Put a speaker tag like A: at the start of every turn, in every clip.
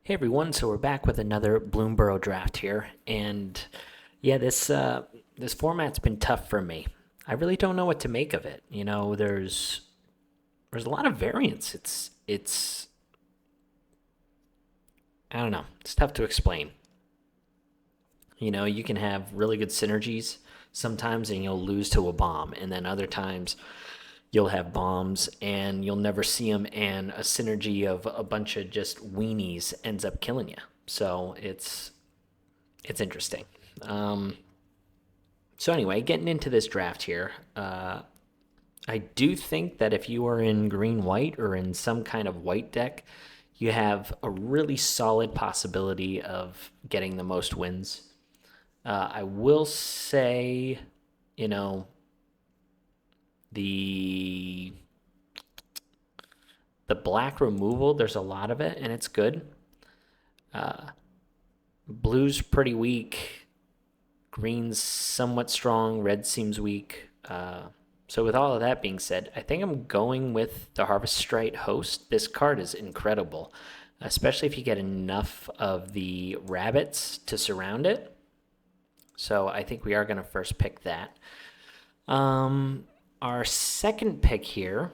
A: Hey everyone, so we're back with another Bloomburrow draft here, and yeah, this format's been tough for me. I really don't know what to make of it. There's a lot of variance. It's I don't know. It's tough to explain. You can have really good synergies sometimes, and you'll lose to a bomb, and then other times you'll have bombs and you'll never see them, and a synergy of a bunch of just weenies ends up killing you. So it's interesting. Um, so anyway, getting into this draft here, I do think that if you are in green white or in some kind of white deck, you have a really solid possibility of getting the most wins. I will say, you know, the the black removal, there's a lot of it, and it's good. Blue's pretty weak. Green's somewhat strong. Red seems weak. So with all of that being said, I think I'm going with the Harvest Strike Host. This card is incredible, especially if you get enough of the rabbits to surround it. So I think we are going to first pick that. Our second pick here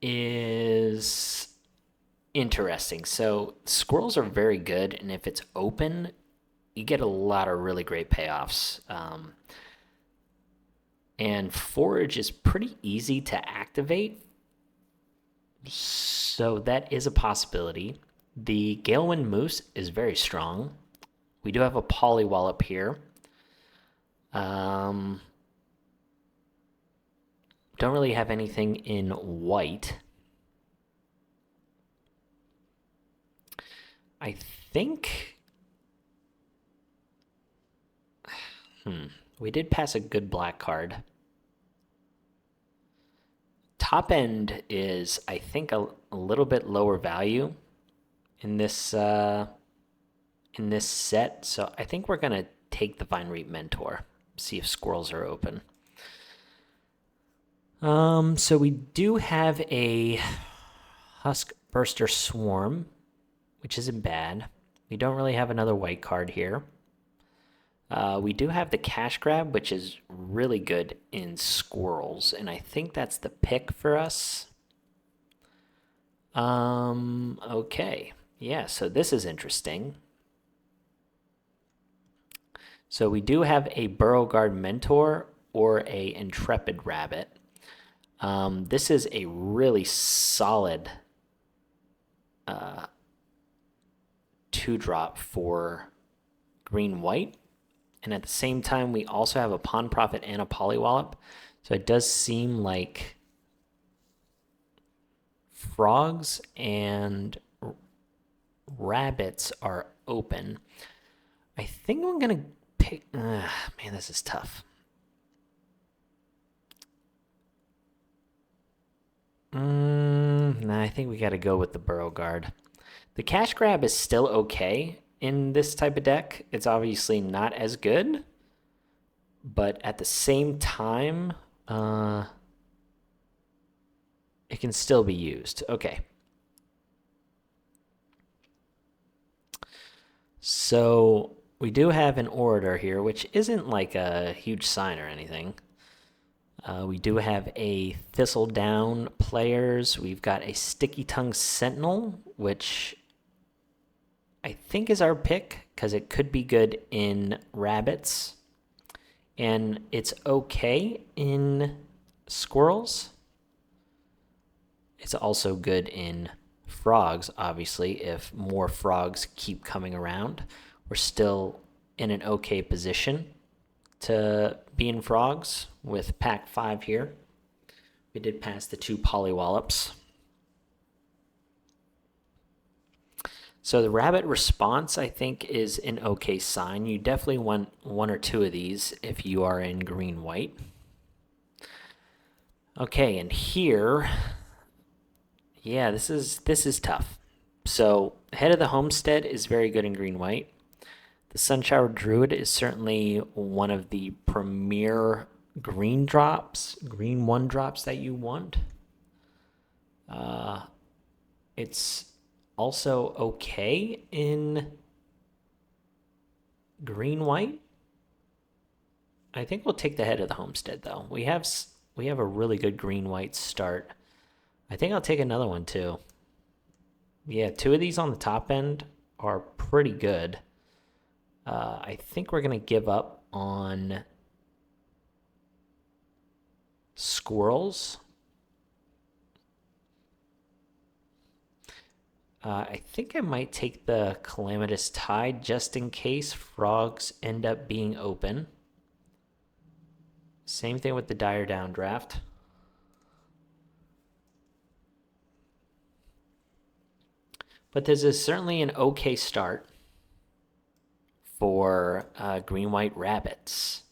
A: is interesting. So squirrels are very good, and if it's open, you get a lot of really great payoffs. And forage is pretty easy to activate, so that is a possibility. The Galewind Moose is very strong. We do have a Polywallop here. Don't really have anything in white. I think we did pass a good black card. Top end is, I think, a little bit lower value in this set, so I think we're gonna take the Vine Reap Mentor. See if squirrels are open. So we do have a Husk Burster Swarm, which isn't bad. We don't really have another white card here. We do have the Cash Grab, which is really good in squirrels, and I think that's the pick for us. Okay. Yeah, so this is interesting. So we do have a Burrow Guard Mentor or a Intrepid Rabbit. This is a really solid 2-drop for green-white. And at the same time, we also have a Pawn Prophet and a Polywallop. So it does seem like frogs and rabbits are open. I think I'm going to pick... man, this is tough. Nah, I think we got to go with the Burrow Guard. The Cash Grab is still okay in this type of deck. It's obviously not as good, but at the same time, it can still be used. Okay. So we do have an Orator here, which isn't like a huge sign or anything. We do have a Thistledown players. We've got a Sticky Tongue Sentinel, which I think is our pick because it could be good in rabbits. And it's okay in squirrels. It's also good in frogs, obviously, if more frogs keep coming around. We're still in an okay position to be in frogs with pack 5 here. We did pass the 2 Polywallops. So the rabbit response, I think, is an okay sign. You definitely want 1 or 2 of these if you are in green-white. Okay, and here, yeah, this is tough. So Head of the Homestead is very good in green-white. The Sunshower Druid is certainly one of the premier green 1 drops that you want. It's also okay in green-white. I think we'll take the head of the homestead, though. We have a really good green-white start. I think I'll take another one, too. Yeah, 2 of these on the top end are pretty good. I think we're going to give up on squirrels. I think I might take the Calamitous Tide just in case frogs end up being open. Same thing with the Dire Downdraft. But this is certainly an okay start for green-white rabbits.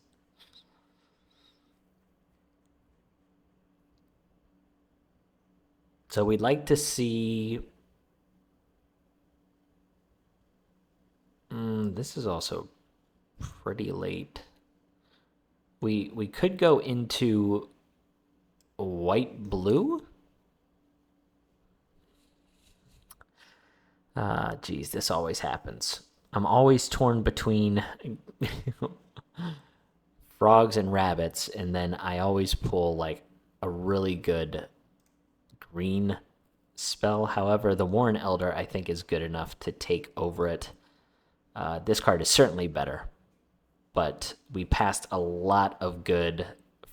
A: So we'd like to see... this is also pretty late. We could go into white-blue. Geez, this always happens. I'm always torn between frogs and rabbits, and then I always pull like a really good green spell. However, the Warren Elder I think is good enough to take over it. This card is certainly better, but we passed a lot of good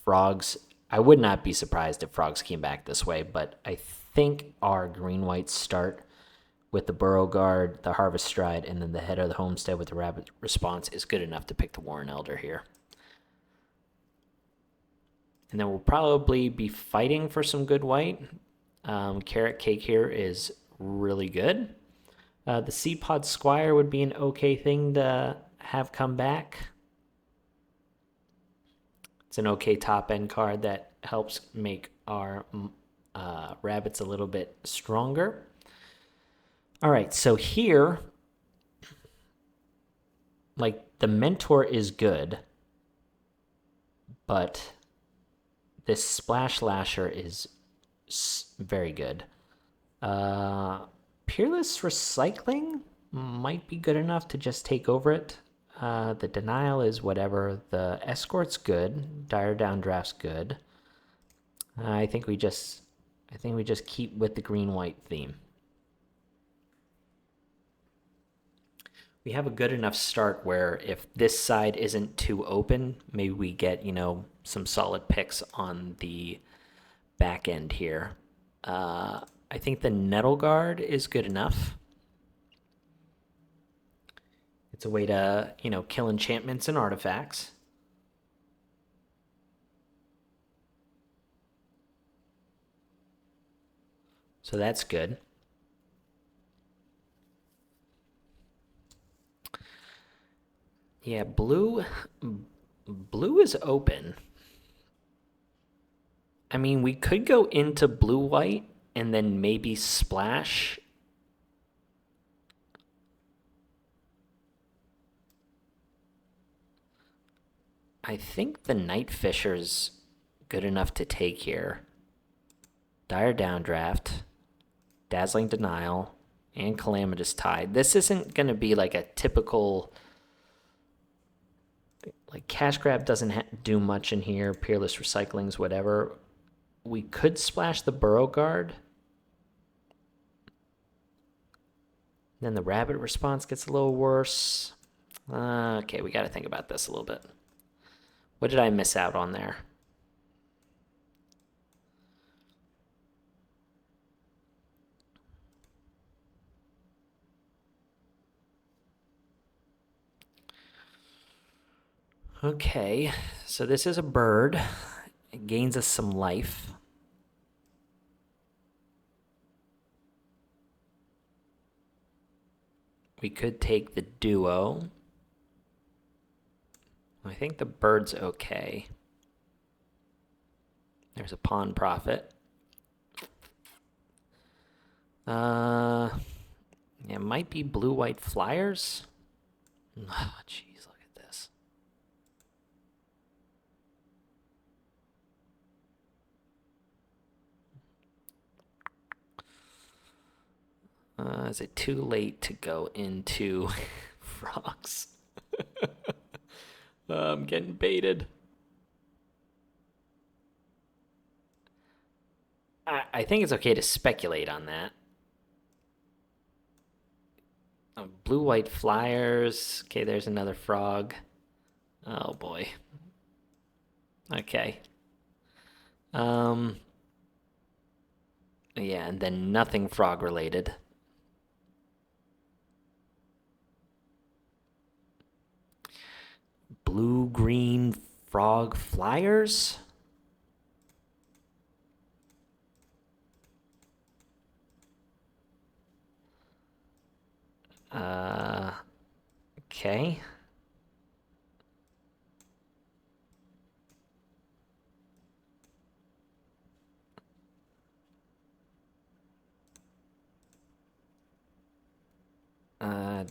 A: frogs. I would not be surprised if frogs came back this way, but I think our green-white start with the Burrow Guard, the Harvest Stride, and then the head of the homestead with the Rabbit Response is good enough to pick the Warren Elder here. And then we'll probably be fighting for some good white. Carrot Cake here is really good. The Seapod Squire would be an okay thing to have come back. It's an okay top-end card that helps make our rabbits a little bit stronger. All right, so here, like, the Mentor is good, but this Splash Lasher is very good. Peerless Recycling might be good enough to just take over it. The Denial is whatever. The Escort's good. Dire Downdraft's good. I think we just keep with the green-white theme. We have a good enough start where if this side isn't too open, maybe we get, some solid picks on the back end here. I think the Nettle Guard is good enough. It's a way to, kill enchantments and artifacts. So that's good. Yeah, blue is open. I mean, we could go into blue-white and then maybe splash. I think the Night Fisher's good enough to take here. Dire Downdraft, Dazzling Denial, and Calamitous Tide. This isn't going to be like a typical... Like, Cash Grab doesn't do much in here. Peerless Recycling's whatever. We could splash the Burrow Guard. Then the Rabbit Response gets a little worse. Okay, we got to think about this a little bit. What did I miss out on there? Okay, so this is a bird. It gains us some life. We could take the duo. I think the bird's okay. There's a Pawn Prophet. It might be blue-white flyers. Oh, jeez, look at this. Is it too late to go into frogs? I'm getting baited. I think it's okay to speculate on that. Blue-white flyers. Okay, there's another frog. Oh boy. Okay. Um. Yeah, and then nothing frog related. Blue-green frog flyers. Okay.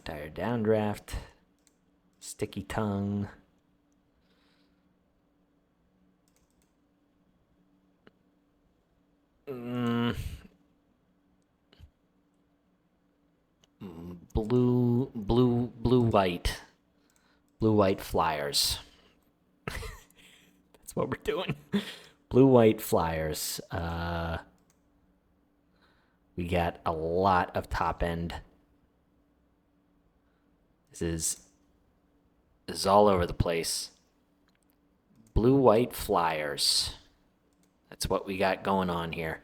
A: Dire downdraft. Sticky tongue. Blue, white flyers. That's what we're doing. Blue, white flyers. We got a lot of top end. This is all over the place. Blue, white flyers. That's what we got going on here.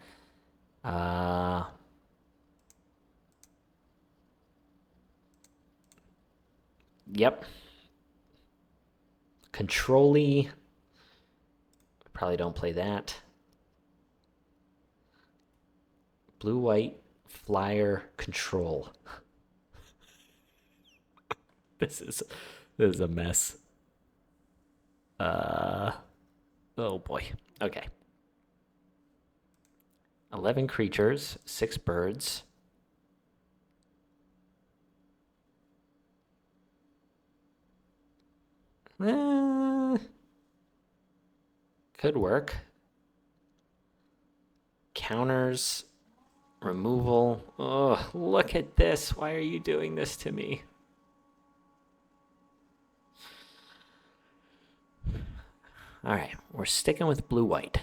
A: Yep. Control-y. Probably don't play that. Blue, white, flyer, control. This is a mess. Oh boy. Okay. 11 creatures, 6 birds. Could work. Counters, removal. Oh, look at this. Why are you doing this to me? All right, we're sticking with blue-white.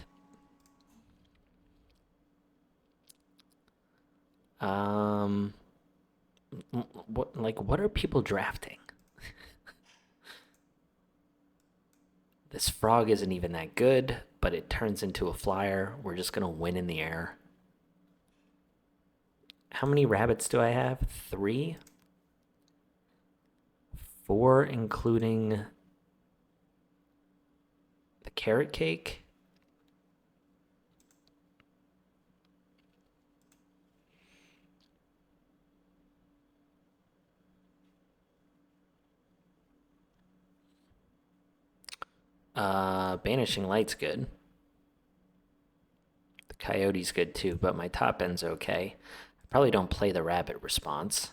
A: What are people drafting? This frog isn't even that good, but it turns into a flyer. We're just gonna win in the air. How many rabbits do I have? 3? 4, including the carrot cake. Banishing Light's good. The Coyote's good too, but my top end's okay. I probably don't play the rabbit response.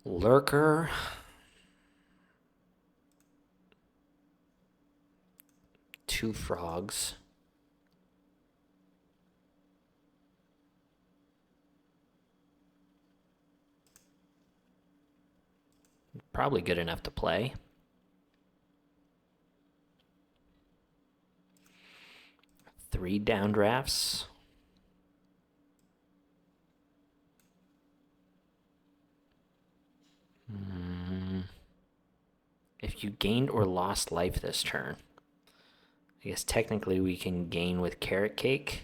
A: Lurker. Two frogs. Probably good enough to play. Three downdrafts. If you gained or lost life this turn, I guess technically we can gain with carrot cake.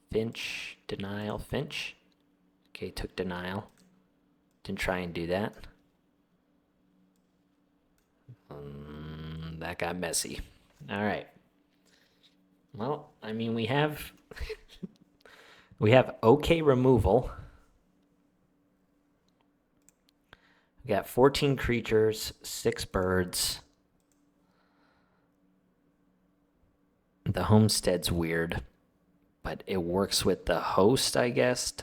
A: Finch, denial, Finch. Okay, took denial. Didn't try and do that. That got messy. All right. Well, I mean, we have okay removal. We got 14 creatures, 6 birds. The homestead's weird, but it works with the host, I guess.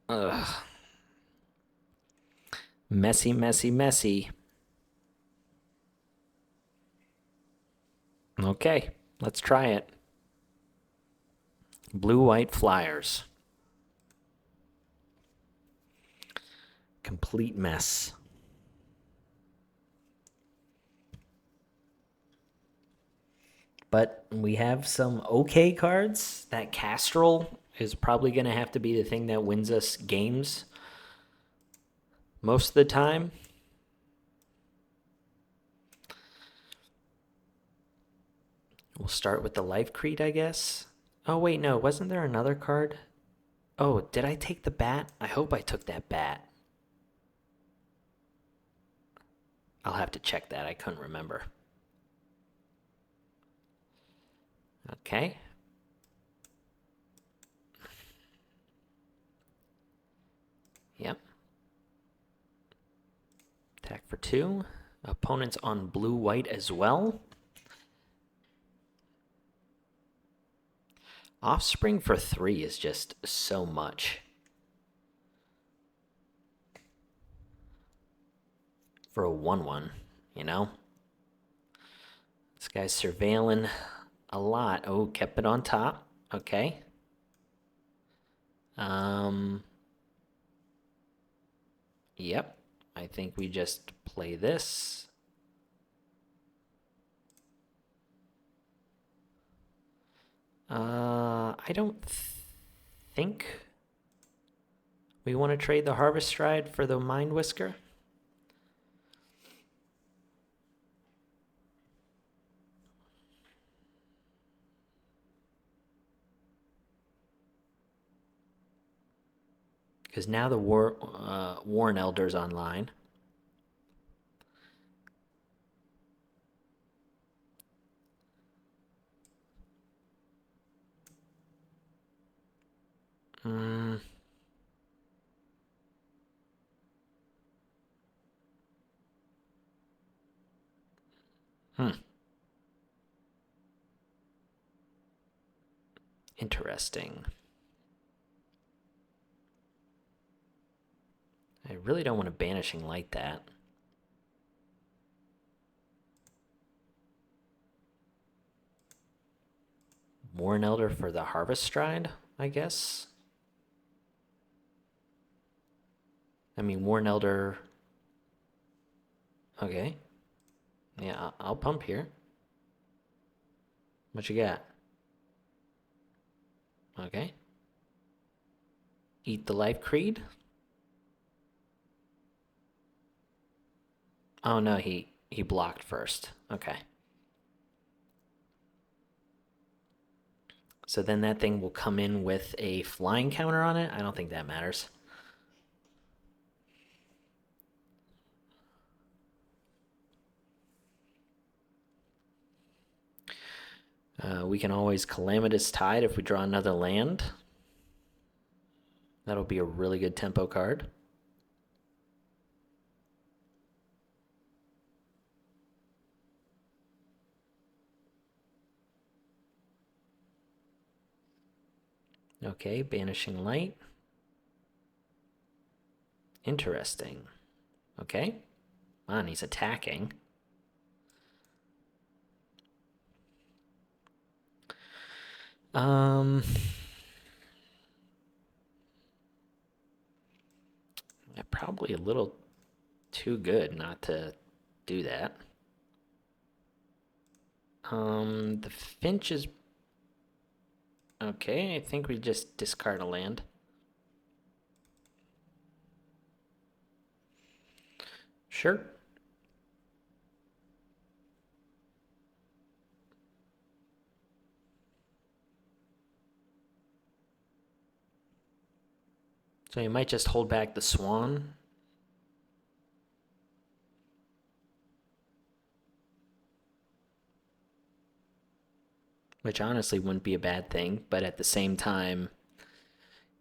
A: Ugh. Messy, messy, messy. Okay, let's try it. Blue-white flyers. Complete mess. But we have some okay cards. That Castrol is probably going to have to be the thing that wins us games most of the time. We'll start with the Life Creed, I guess. Oh, wait, no. Wasn't there another card? Oh, did I take the bat? I hope I took that bat. I'll have to check that. I couldn't remember. Okay. Yep. Attack for 2. Opponent's on blue-white as well. Offspring for 3 is just so much. For a 1/1, you know? This guy's surveilling a lot. Oh, kept it on top. Okay. Yep. I think we just play this. I don't think we want to trade the Harvest Stride for the Mind Whisker. Because now the Warren Elder's online. Hmm. Interesting. I really don't want to Banishing Light that. Warren Elder for the Harvest Stride, I guess. I mean, Warren Elder. Okay. Yeah, I'll pump here. What you got? Okay. Eat the Life Creed. Oh no, he blocked first. Okay. So then that thing will come in with a flying counter on it. I don't think that matters. We can always Calamitous Tide if we draw another land. That'll be a really good tempo card. Okay, Banishing Light. Interesting. Okay. Man, he's attacking. Probably a little too good not to do that. The Finch is... Okay, I think we just discard a land. Sure. So you might just hold back the Swan. Which honestly wouldn't be a bad thing, but at the same time,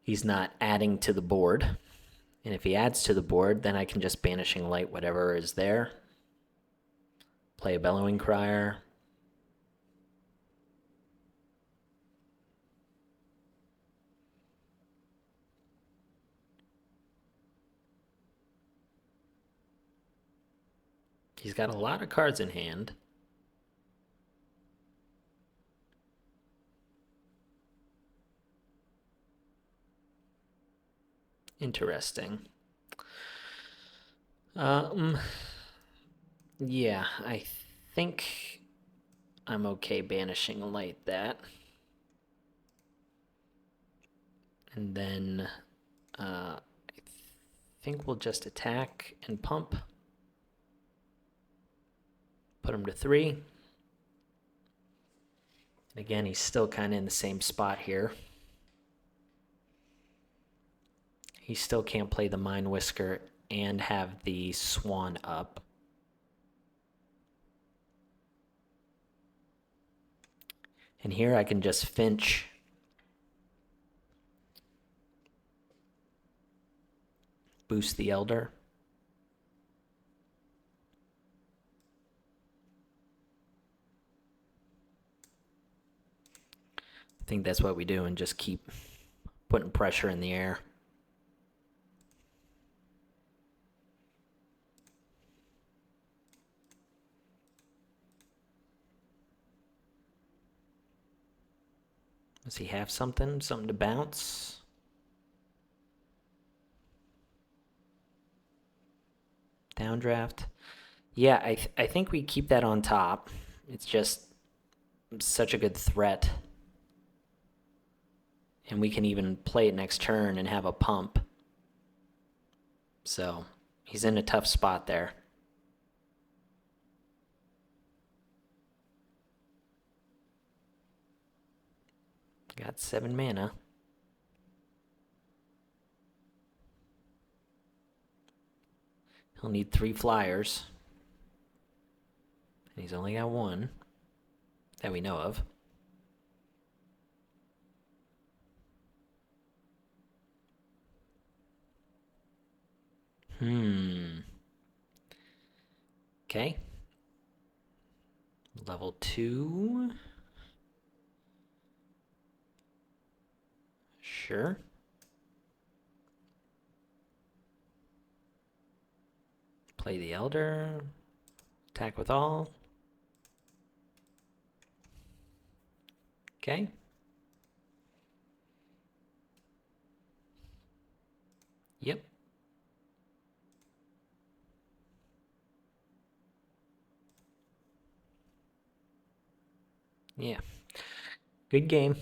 A: he's not adding to the board. And if he adds to the board, then I can just Banishing Light whatever is there. Play a Bellowing Crier. He's got a lot of cards in hand. Interesting. Yeah, I think I'm okay banishing light that. And then I think we'll just attack and pump. Put him to 3. And again, he's still kind of in the same spot here. He still can't play the Mind Whisker and have the Swan up. And here I can just Finch. Boost the Elder. I think that's what we do and just keep putting pressure in the air. Does he have something? Something to bounce? Downdraft? Yeah, I think we keep that on top. It's just such a good threat. And we can even play it next turn and have a pump. So he's in a tough spot there. Got 7 mana. He'll need 3 flyers. And he's only got 1 that we know of. Okay. Level 2. Sure. Play the Elder. Attack with all. Okay. Yep. Yeah. Good game.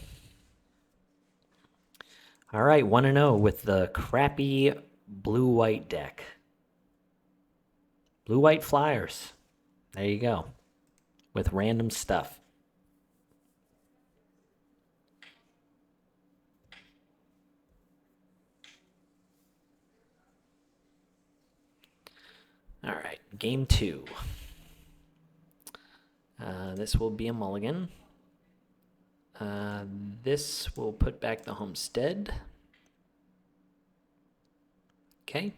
A: All right, 1-0 with the crappy blue-white deck. Blue-white flyers. There you go. With random stuff. All right, game 2. This will be a mulligan. This will put back the homestead. Okay.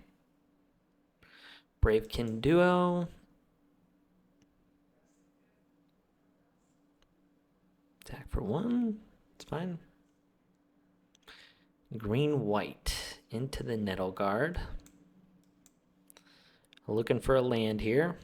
A: Bravekin Duo. Attack for 1. It's fine. Green-white into the Nettle Guard. Looking for a land here.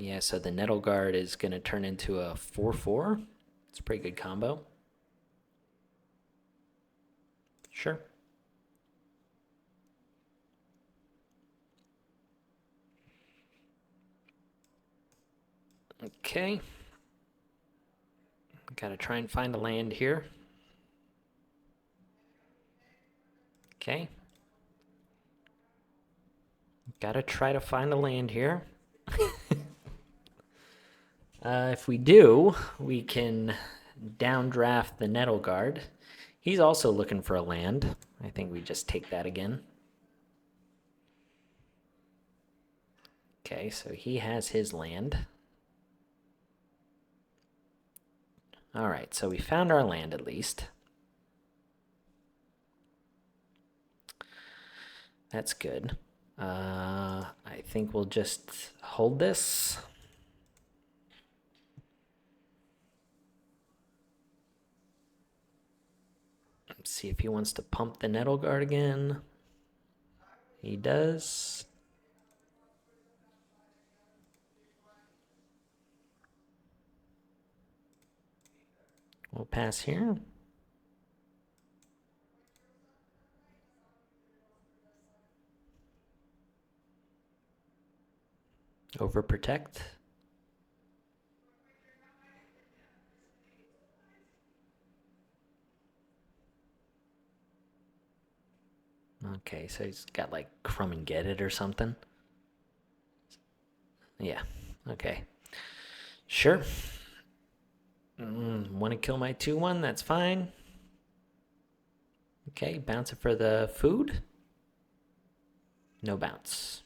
A: Yeah, so the Nettle Guard is going to turn into a 4/4. It's a pretty good combo. Sure. Okay. Gotta try and find a land here. Okay. Gotta try to find a land here. If we do, we can downdraft the Nettle Guard. He's also looking for a land. I think we just take that again. Okay, so he has his land. All right, so we found our land at least. That's good. I think we'll just hold this. Let's see if he wants to pump the Nettle Guard again. He does. We'll pass here. Overprotect. Okay, so he's got like crumb and get it or something. Yeah, okay. Sure. Want to kill my 2-1? That's fine. Okay, bounce it for the food. No bounce.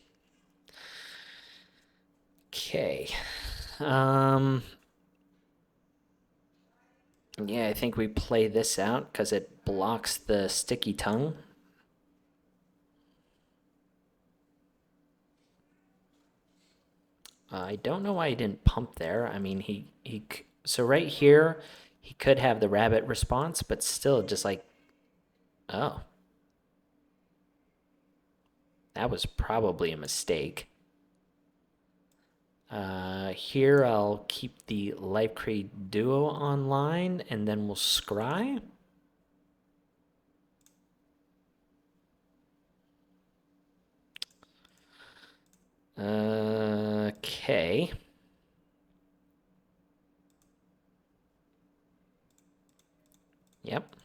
A: Okay. Yeah, I think we play this out because it blocks the sticky tongue. I don't know why he didn't pump there. I mean, so right here, he could have the rabbit response, but still just like, oh, that was probably a mistake. Here I'll keep the Life Create Duo online, and then we'll scry. Okay. Yep.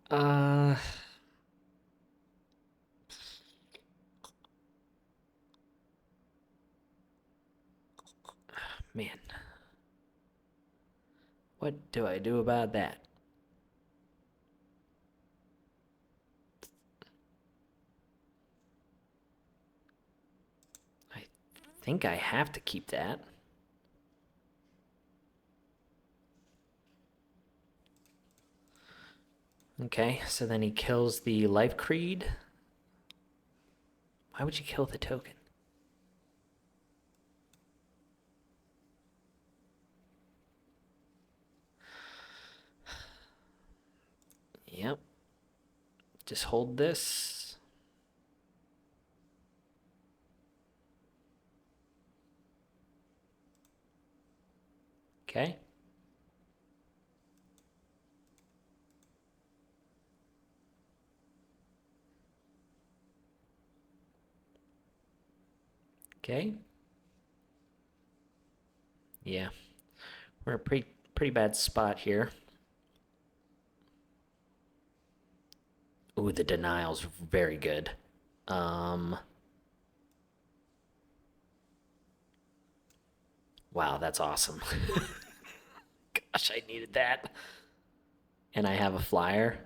A: Uh, Man, what do I do about that? I think I have to keep that. Okay, so then he kills the Life Creed. Why would you kill the token? Yep. Just hold this. Okay. Okay. Yeah. We're in a pretty bad spot here. Ooh, the denial's very good. Um wow, that's awesome. Gosh, I needed that. And I have a flyer.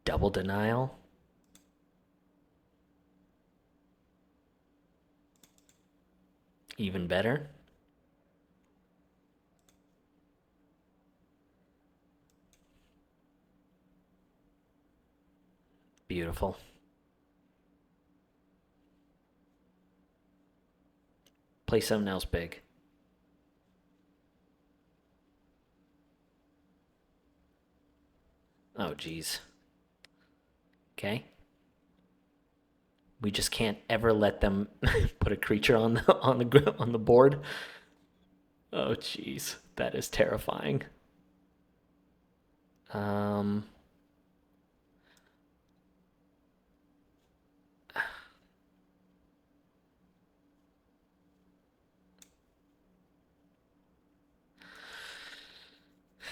A: Double denial. Even better. Beautiful. Play something else big. Oh, geez. Okay. We just can't ever let them put a creature on the board. Oh, jeez, that is terrifying. Um,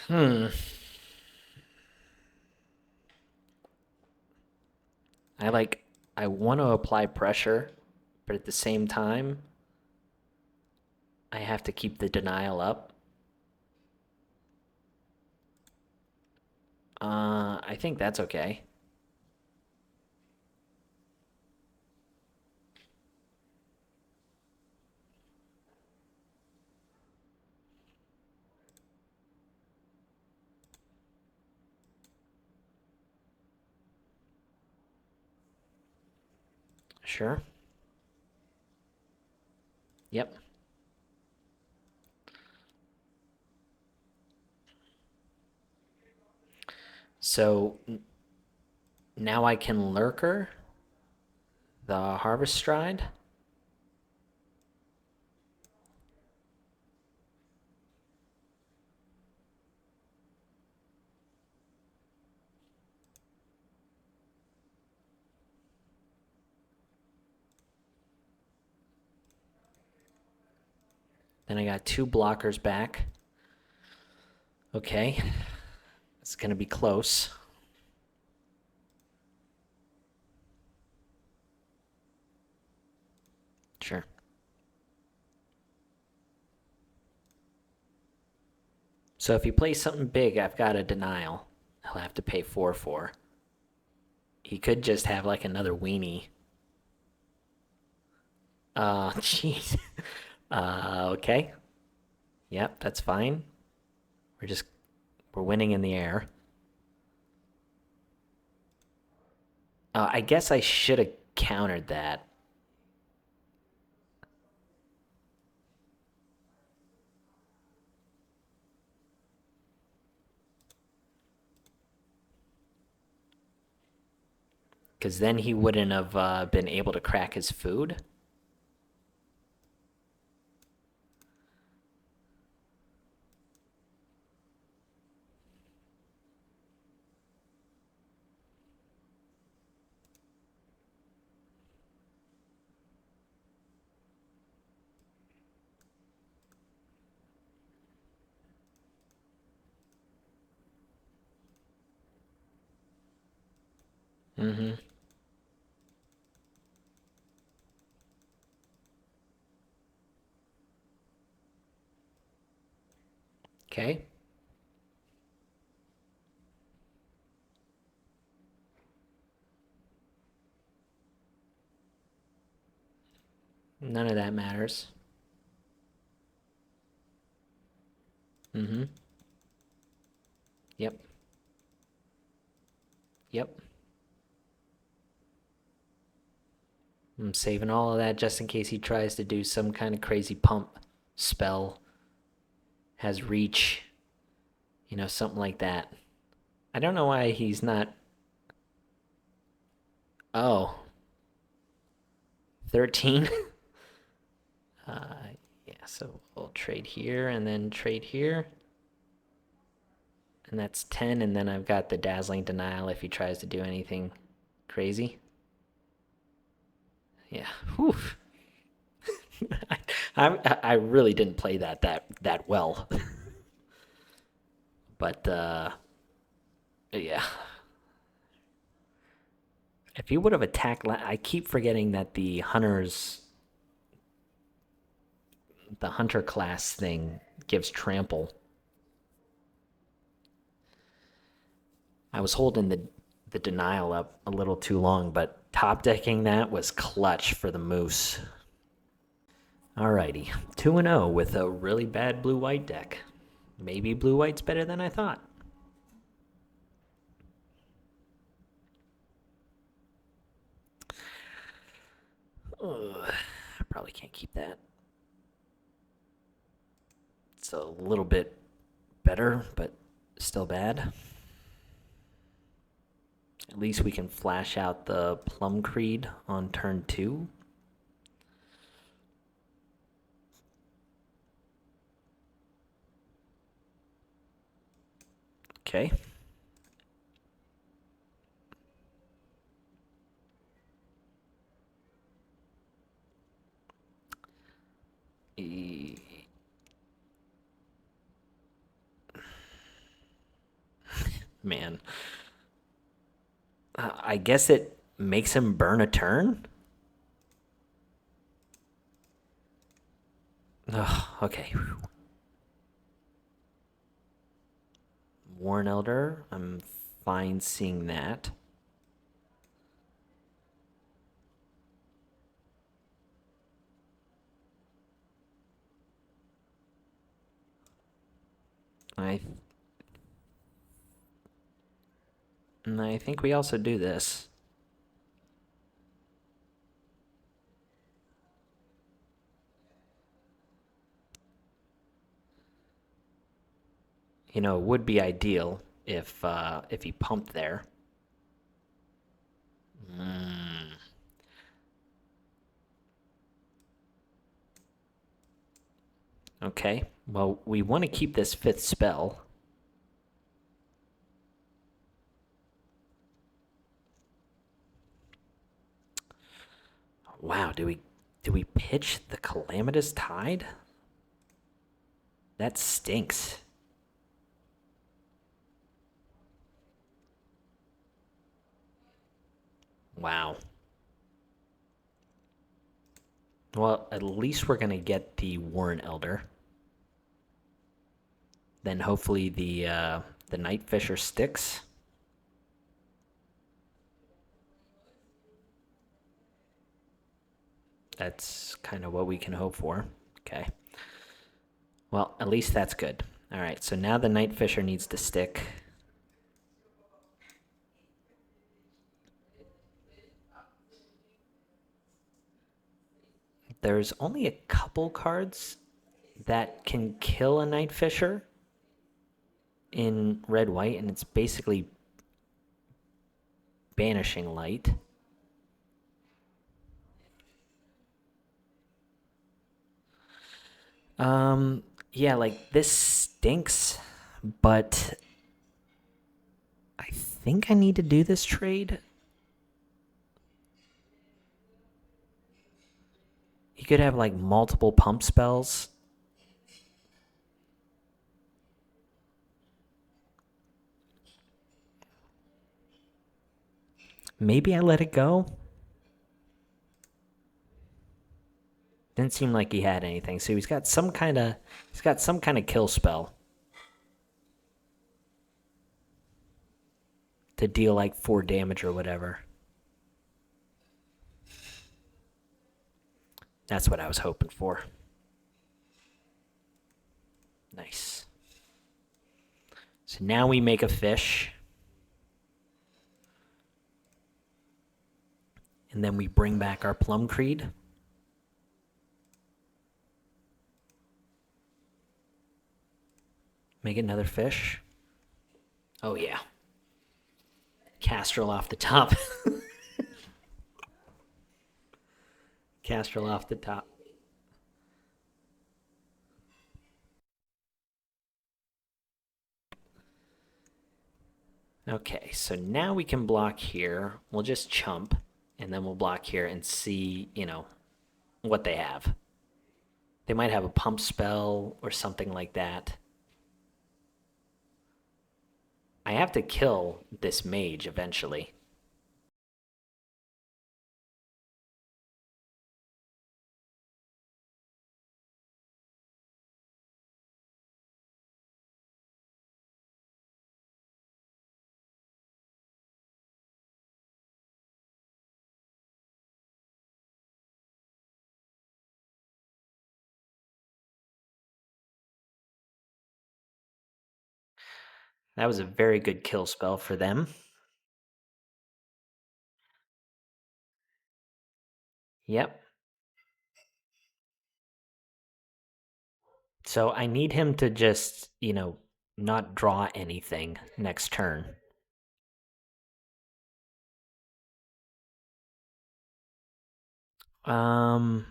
A: hmm. I like. I want to apply pressure, but at the same time, I have to keep the denial up. I think that's okay. Sure. Yep. So now I can Lurker the Harvest Stride. Then I got 2 blockers back. Okay. It's going to be close. Sure. So if he plays something big, I've got a denial. He'll have to pay 4/4. He could just have like another weenie. Jeez. Okay. Yep, that's fine. We're just we're winning in the air. I guess I should have countered that. Because then he wouldn't have been able to crack his food. Mm-hmm. Okay. None of that matters. Mm-hmm. Yep. Yep. I'm saving all of that just in case he tries to do some kind of crazy pump spell. Has reach. Something like that. I don't know why he's not. Oh, 13? Yeah, so we'll trade here and then trade here. And that's 10, and then I've got the Dazzling Denial if he tries to do anything crazy. Yeah. Whew. I really didn't play that well. But yeah. If he would have attacked, I keep forgetting that the hunter class thing gives trample. I was holding the denial up a little too long, but top decking that was clutch for the moose. Alrighty, 2-0 with a really bad blue white deck. Maybe blue white's better than I thought. Ugh, I probably can't keep that. It's a little bit better, but still bad. At least we can flash out the Plum Creed on turn 2. Okay. Man. I guess it makes him burn a turn? Ugh, okay. Warren Elder, I'm fine seeing that. I I think we also do this. It would be ideal if he pumped there. Okay, well, we want to keep this fifth spell. Wow, do we pitch the Calamitous Tide? That stinks. Wow. Well, at least we're gonna get the Warren Elder. Then hopefully the Night Fisher sticks. That's kind of what we can hope for. Okay. Well, at least that's good. All right, so now the Night Fisher needs to stick. There's only a couple cards that can kill a Night Fisher in red white, and it's basically Banishing Light. Yeah, like this stinks, but I think I need to do this trade. You could have like multiple pump spells. Maybe I let it go. Didn't seem like he had anything, so he's got some kind of kill spell to deal like 4 damage or whatever. That's what I was hoping for. Nice. So now we make a fish. And then we bring back our Plum Creed. Make another fish. Oh, yeah. Castrol off the top. Castrol off the top. Okay, so now we can block here. We'll just chump, and then we'll block here and see, what they have. They might have a pump spell or something like that. I have to kill this mage eventually. That was a very good kill spell for them. Yep. So I need him to just, not draw anything next turn. Um,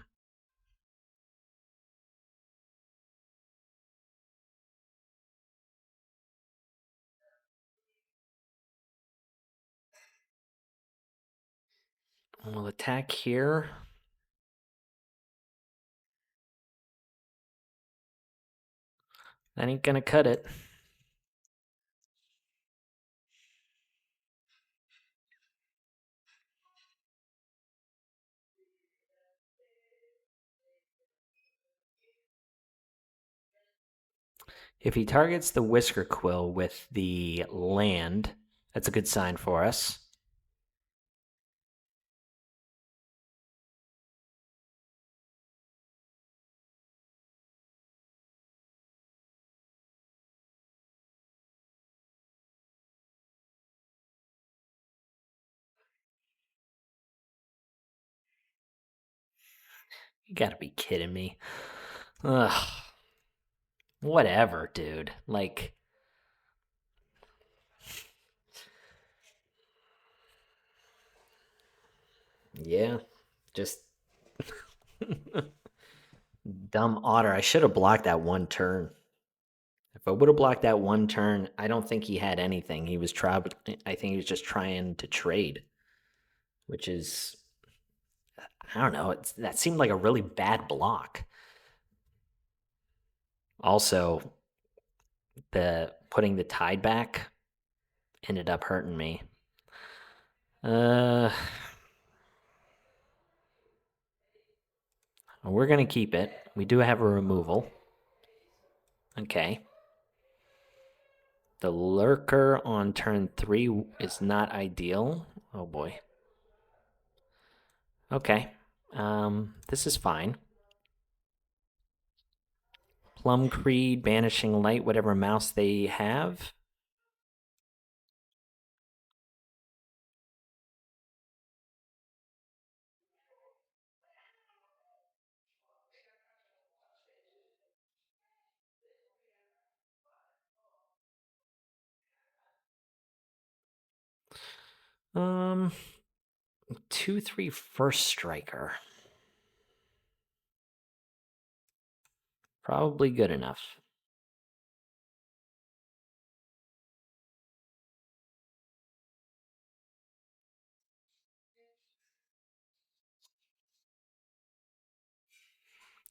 A: we'll attack here. That ain't gonna cut it. If he targets the Whisker Quill with the land, that's a good sign for us. You gotta be kidding me. Ugh. Whatever, dude. Like, Yeah, just dumb otter. I should have blocked that one turn. If I would have blocked that one turn, I don't think he had anything. He was trying. I think he was just trying to trade, which is I don't know. That seemed like a really bad block. Also, the putting the tide back ended up hurting me. Uh, we're gonna keep it. We do have a removal. Okay. The lurker on turn 3 is not ideal. Oh boy. Okay. This is fine. Plum Creed, Banishing Light, whatever mouse they have. Um, 2/3 first striker. Probably good enough.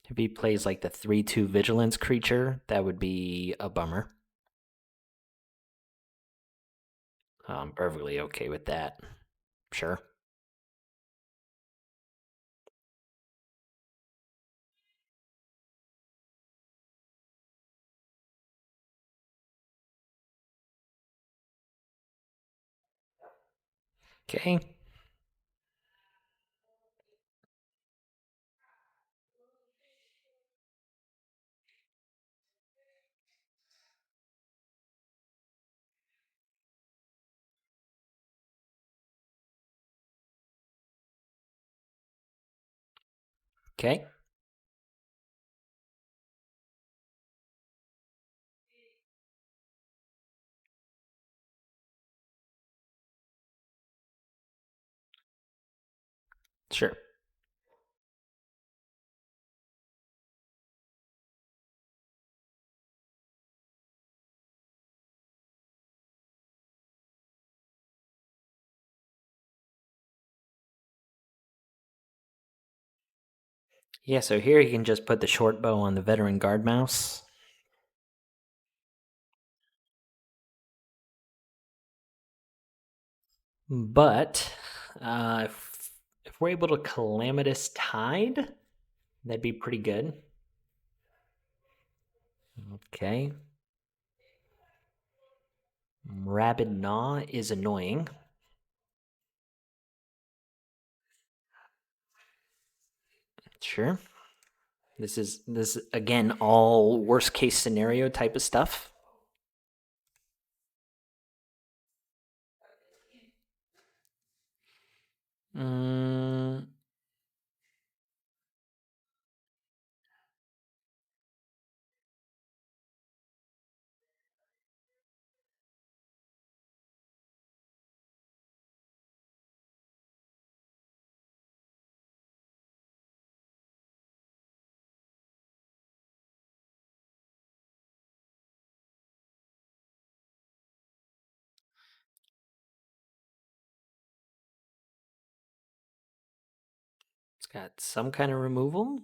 A: If he plays like the 3/2 vigilance creature, that would be a bummer. I'm perfectly okay with that. Sure. Okay. Okay. Sure. Yeah, so here you can just put the short bow on the veteran guard mouse. But if we're able to Calamitous Tide, that'd be pretty good. Okay. Rabid Gnaw is annoying. Sure. This again all worst case scenario type of stuff. Mm, it's got some kind of removal.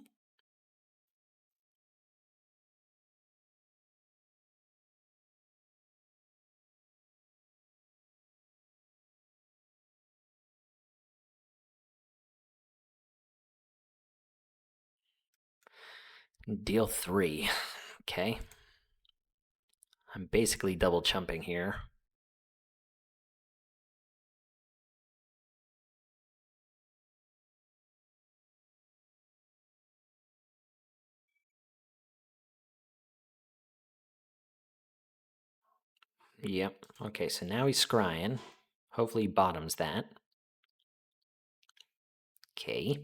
A: Deal 3. Okay. I'm basically double chumping here. Yep. Okay, so now he's scrying. Hopefully he bottoms that. Okay.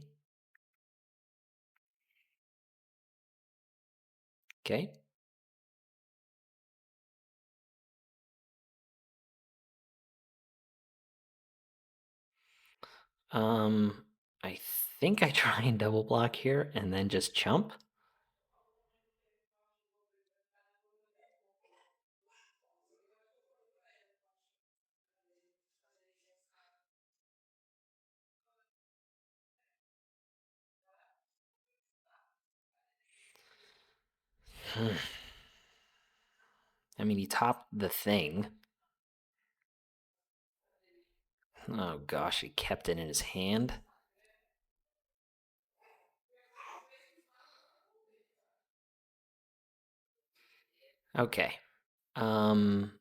A: Okay. Um I think I try and double block here and then just chump. I mean, he topped the thing. Oh gosh, he kept it in his hand. Okay. Um.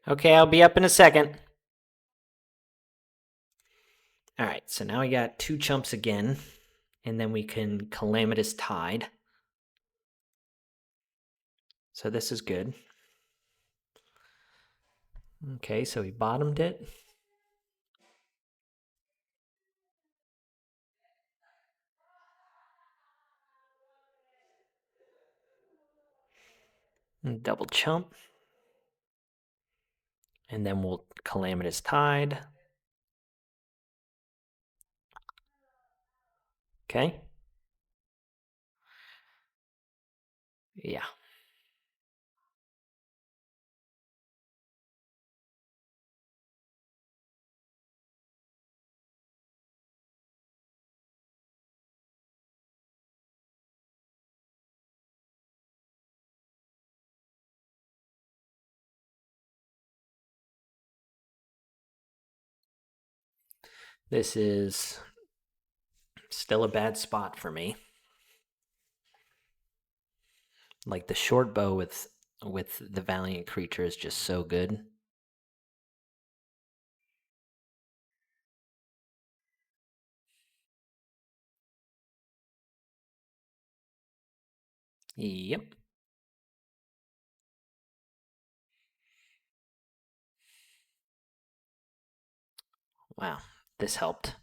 A: Okay, I'll be up in a second. All right, so now we got 2 chumps again, and then we can Calamitous Tide. So this is good. Okay, so he bottomed it. And double chump. And then we'll Calamitous Tide. Okay. Yeah. This is still a bad spot for me. Like the short bow with the Valiant creature is just so good. Yep. Wow, this helped.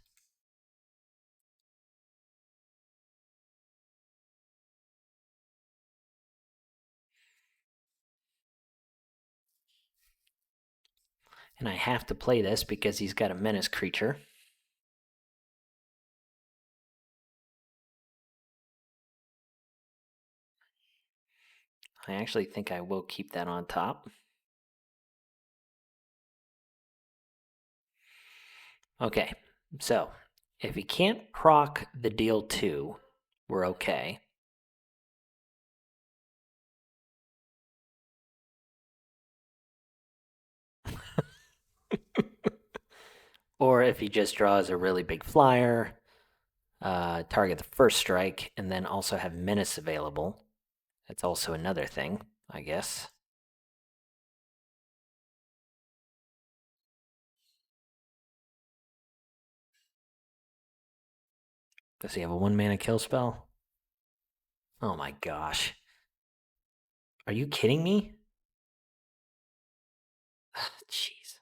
A: And I have to play this because he's got a menace creature. I actually think I will keep that on top. Okay, so if he can't proc the deal 2, we're okay. Or if he just draws a really big flyer, target the first strike, and then also have menace available. That's also another thing, I guess. Does he have a 1-mana kill spell? Oh my gosh. Are you kidding me? Jeez.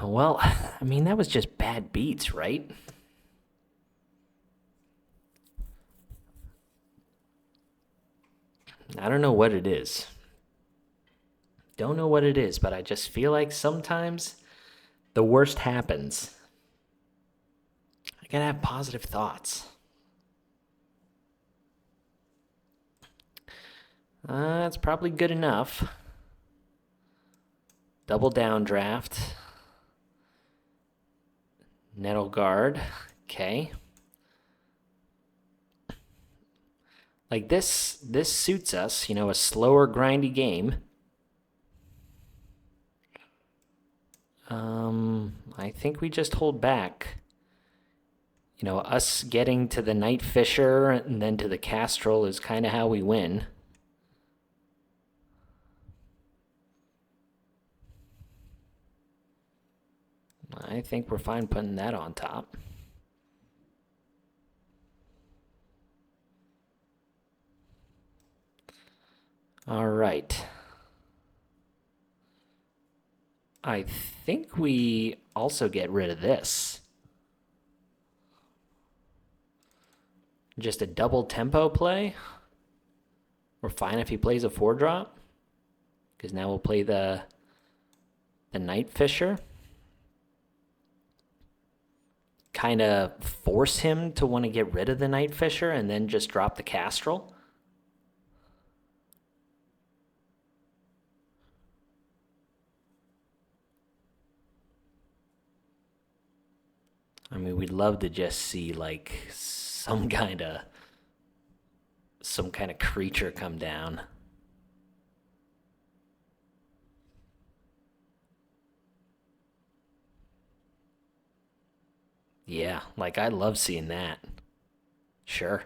A: Well, I mean, that was just bad beats, right? I don't know what it is. Don't know what it is, but I just feel like sometimes the worst happens. I gotta have positive thoughts. That's probably good enough. Double down draft. Nettle guard. Okay. Like this suits us, a slower, grindy game. I think we just hold back. Us getting to the Night Fisher and then to the Castrol is kind of how we win. I think we're fine putting that on top. All right. I think we also get rid of this. Just a double tempo play. We're fine if he plays a 4-drop. Because now we'll play the Night Fisher. Kind of force him to want to get rid of the Night Fisher and then just drop the Castrel. I mean, we'd love to just see like some kind of creature come down. Yeah, like I love seeing that. Sure.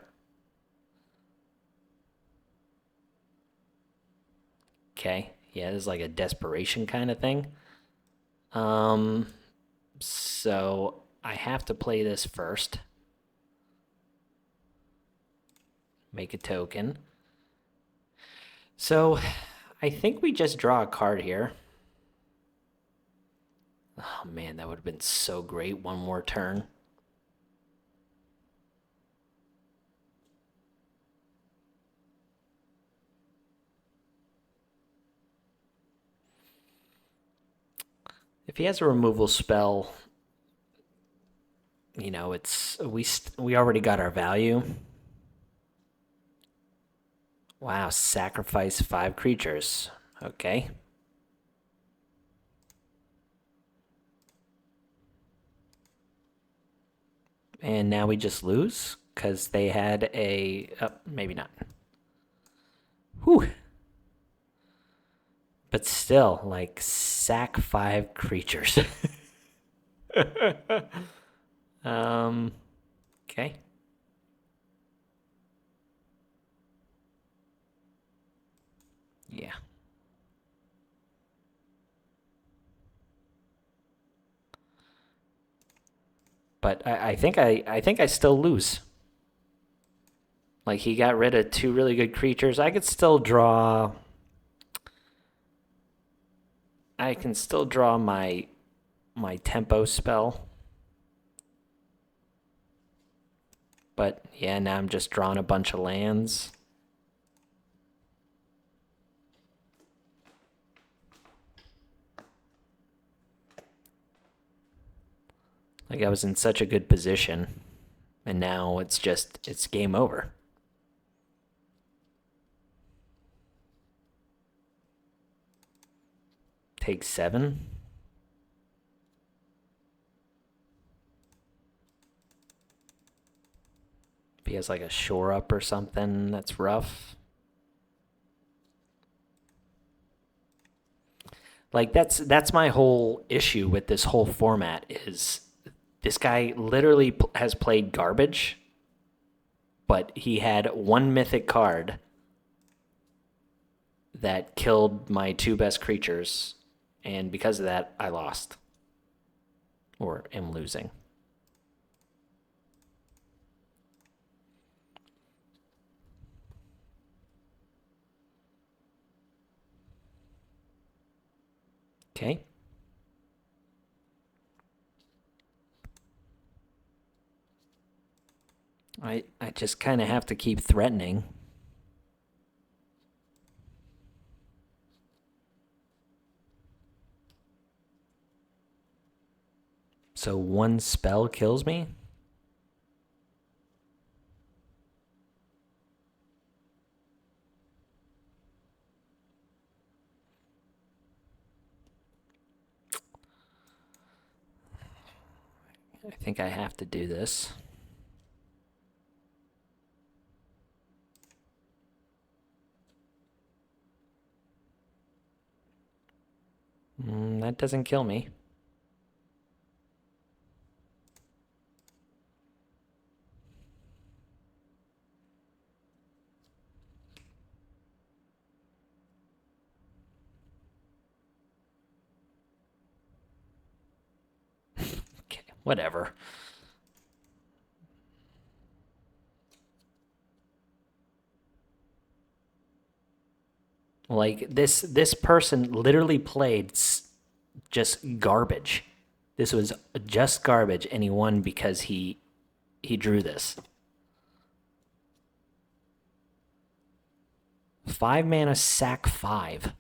A: Okay. Yeah, this is like a desperation kind of thing. Um, so I have to play this first. Make a token. So I think we just draw a card here. Oh man, that would have been so great. One more turn. If he has a removal spell, you know, it's we already got our value. Wow, sacrifice 5 creatures. Okay. And now we just lose because they had a. Maybe not. Whew. But still, like, sack 5 creatures. Okay. Yeah. But I think I still lose. Like he got rid of 2 really good creatures. I could still draw. I can still draw my tempo spell. But yeah, now I'm just drawing a bunch of lands. Like I was in such a good position. And now it's game over. Take 7. If he has like a shore up or something, that's rough. Like that's my whole issue with this whole format is this guy literally has played garbage, but he had 1 mythic card that killed my 2 best creatures, and because of that, I lost. Or am losing. Okay. I just kind of have to keep threatening. So 1 spell kills me? I think I have to do this. That doesn't kill me. Okay, whatever. Like this person literally played just garbage. This was just garbage, and he won because he drew this. 5 mana, sack 5.